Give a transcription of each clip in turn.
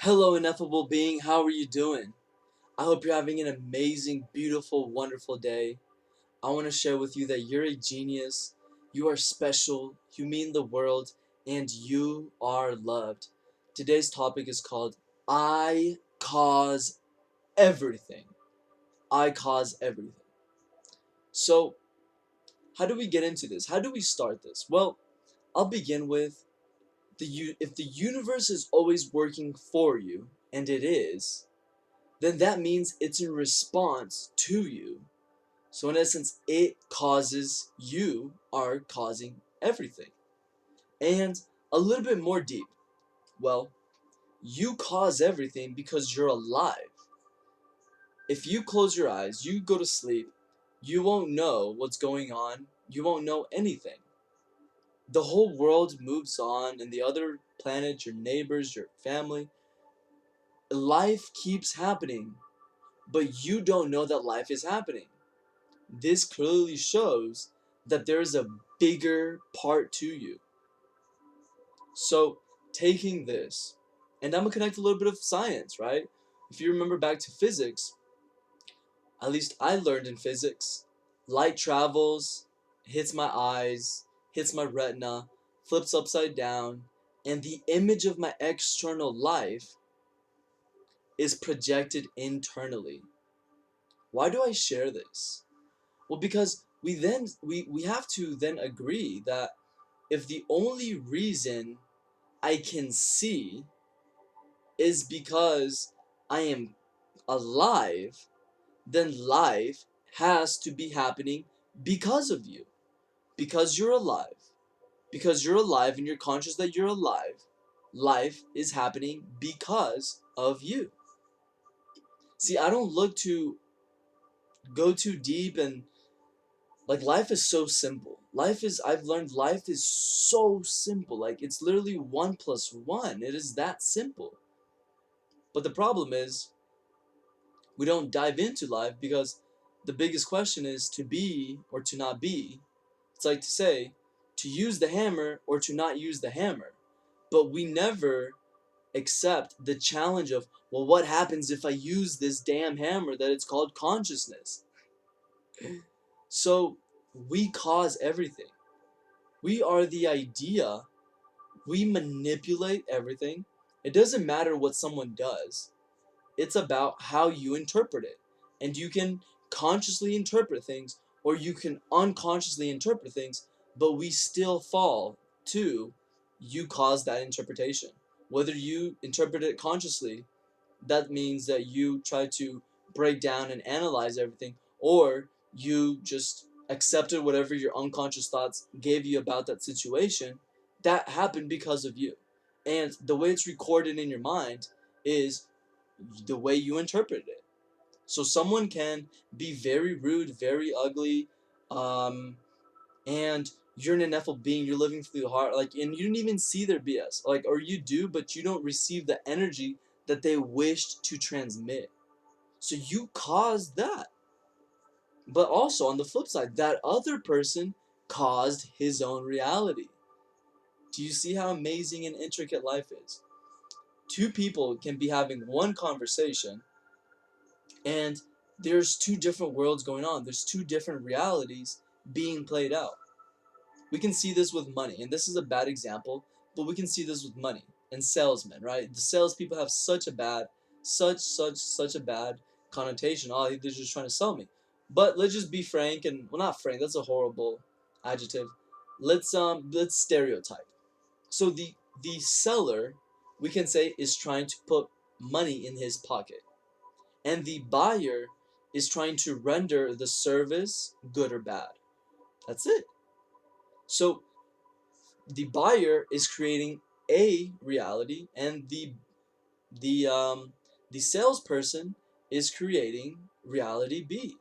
Hello, ineffable being. How are you doing? I hope you're having an amazing, beautiful, wonderful day. I want to share with you that you're a genius, you are special, you mean the world, and you are loved. Today's topic is called I Cause Everything. I Cause Everything. So, how do we get into this? How do we start this? Well, I'll begin with if the universe is always working for you, and it is, then that means it's in response to you. So in essence, it causes you are causing everything. And a little bit more deep. Well, you cause everything because you're alive. If you close your eyes, you go to sleep, you won't know what's going on. You won't know anything. The whole world moves on, and the other planets, your neighbors, your family, life keeps happening, but you don't know that life is happening. This clearly shows that there is a bigger part to you. So, taking this, and I'm gonna connect a little bit of science, right? If you remember back to physics, at least I learned in physics, light travels, hits my eyes, hits my retina, flips upside down, and the image of my external life is projected internally. Why do I share this? Well, because we have to then agree that if the only reason I can see is because I am alive, then life has to be happening because of you. Because you're alive. Because you're alive and you're conscious that you're alive, life is happening because of you. See, I don't look to go too deep and like life is so simple. I've learned life is so simple. Like it's literally 1 plus 1. It is that simple. But the problem is we don't dive into life because the biggest question is to be or to not be. It's like to say to use the hammer or to not use the hammer. But we never accept the challenge of, well, what happens if I use this damn hammer that it's called consciousness? So we cause everything. We are the idea. We manipulate everything. It doesn't matter what someone does. It's about how you interpret it. And you can consciously interpret things or you can unconsciously interpret things, but we still fall to you cause that interpretation. Whether you interpret it consciously, that means that you try to break down and analyze everything, or you just accepted whatever your unconscious thoughts gave you about that situation. That happened because of you. And the way it's recorded in your mind is the way you interpret it. So someone can be very rude, very ugly, um, and you're an ineffable being. You're living through the heart, like, and you didn't even see their BS, like, or you do, but you don't receive the energy that they wished to transmit. So you caused that. But also on the flip side, that other person caused his own reality. Do you see how amazing and intricate life is? Two people can be having one conversation and there's two different worlds going on. There's two different realities being played out. We can see this with money, and this is a bad example, but we can see this with money and salesmen, right? The salespeople have such a bad connotation. Oh, they're just trying to sell me. But let's just be frank, and well, not frank. That's a horrible adjective. Let's stereotype. So the seller, we can say, is trying to put money in his pocket, and the buyer is trying to render the service good or bad. That's it. So the buyer is creating a reality, and the salesperson is creating reality B.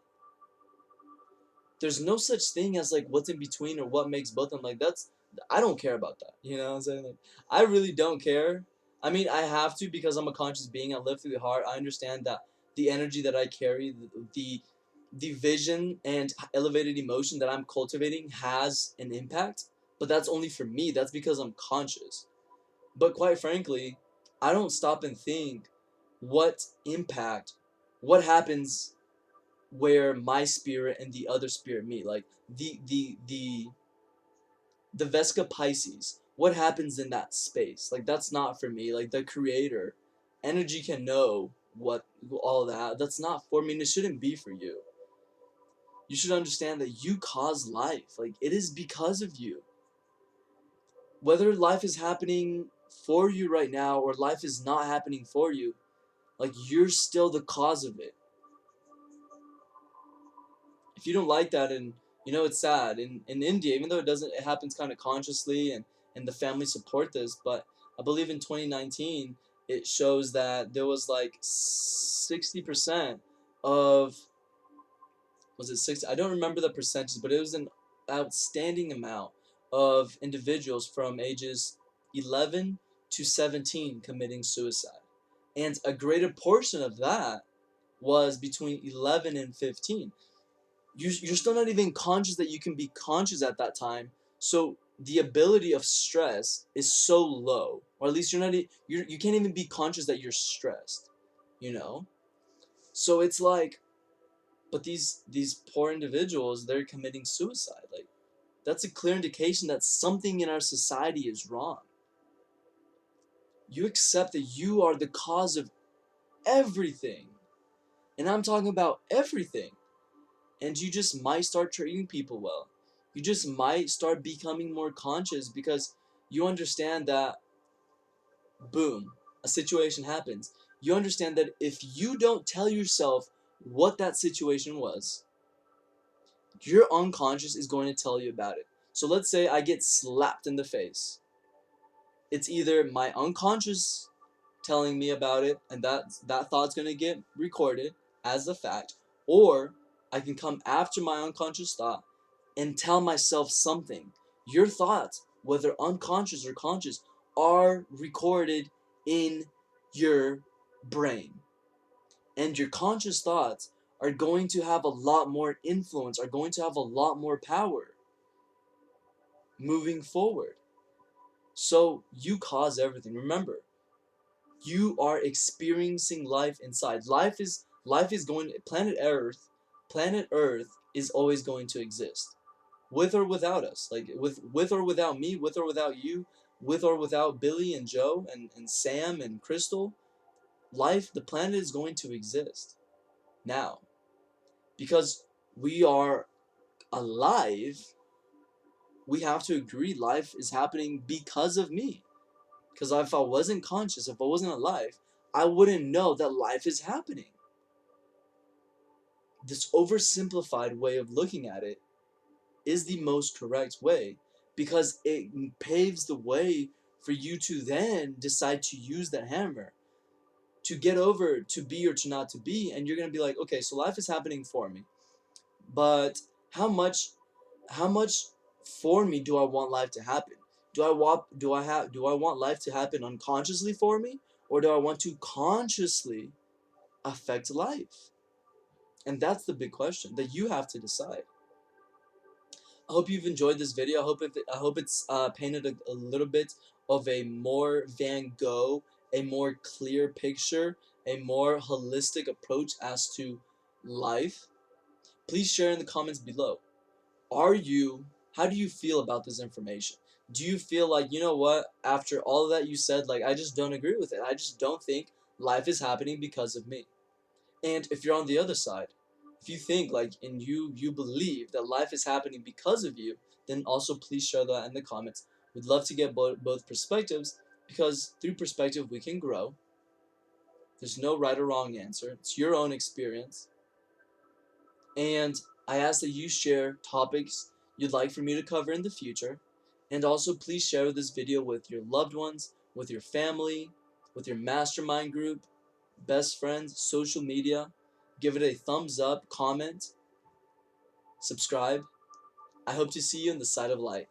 There's no such thing as like what's in between or what makes both of them. Like that's I don't care about that. You know what I'm saying? Like I really don't care. I mean, I have to because I'm a conscious being. I live through the heart. I understand that the energy that I carry, the vision and elevated emotion that I'm cultivating has an impact. But that's only for me. That's because I'm conscious. But quite frankly, I don't stop and think what impact, what happens where my spirit and the other spirit meet. Like the Vesca Pisces, what happens in that space? Like, that's not for me. Like, the creator, energy can know what all that. That's not for me, and it shouldn't be for you. You should understand that you cause life. Like, it is because of you. Whether life is happening for you right now or life is not happening for you, like, you're still the cause of it. If you don't like that, and it's sad in India, even though it happens kind of consciously, and the family support this, but I believe in 2019 it shows that there was like 60% of, was it 60, I don't remember the percentage, but it was an outstanding amount of individuals from ages 11 to 17 committing suicide, and a greater portion of that was between 11 and 15. You're still not even conscious that you can be conscious at that time. So the ability of stress is so low, or at least you can't even be conscious that you're stressed, you know. So it's like, but these poor individuals, they're committing suicide. Like, that's a clear indication that something in our society is wrong. You accept that you are the cause of everything, and I'm talking about everything. And you just might start treating people well. You just might start becoming more conscious because you understand that, boom, a situation happens. You understand that if you don't tell yourself what that situation was, your unconscious is going to tell you about it. So let's say I get slapped in the face. It's either my unconscious telling me about it, and that thought's going to get recorded as a fact, or I can come after my unconscious thought and tell myself something. Your thoughts, whether unconscious or conscious, are recorded in your brain, and your conscious thoughts are going to have a lot more influence, are going to have a lot more power moving forward. So you cause everything. Remember, you are experiencing life inside. Life is going, planet Earth is always going to exist, with or without us. Like, with or without me, with or without you, with or without Billy and Joe and Sam and Crystal. The planet is going to exist. Now, because we are alive, we have to agree life is happening because of me. Because if I wasn't conscious, if I wasn't alive, I wouldn't know that life is happening. This oversimplified way of looking at it is the most correct way, because it paves the way for you to then decide to use that hammer to get over to be or to not to be. And you're going to be like, okay, so life is happening for me, but how much for me do I want life to happen? Do I want life to happen unconsciously for me, or do I want to consciously affect life? And that's the big question that you have to decide. I hope you've enjoyed this video. I hope it's painted a little bit of a more Van Gogh, a more clear picture, a more holistic approach as to life. Please share in the comments below. How do you feel about this information? Do you feel like, you know what, after all of that you said, like, I just don't agree with it. I just don't think life is happening because of me. And if you're on the other side, if you think like, and you believe that life is happening because of you, then also please share that in the comments. We'd love to get both perspectives, because through perspective we can grow. There's no right or wrong answer. It's your own experience. And I ask that you share topics you'd like for me to cover in the future. And also please share this video with your loved ones, with your family, with your mastermind group, best friends, social media. Give it a thumbs up, comment, subscribe. I hope to see you in the side of light.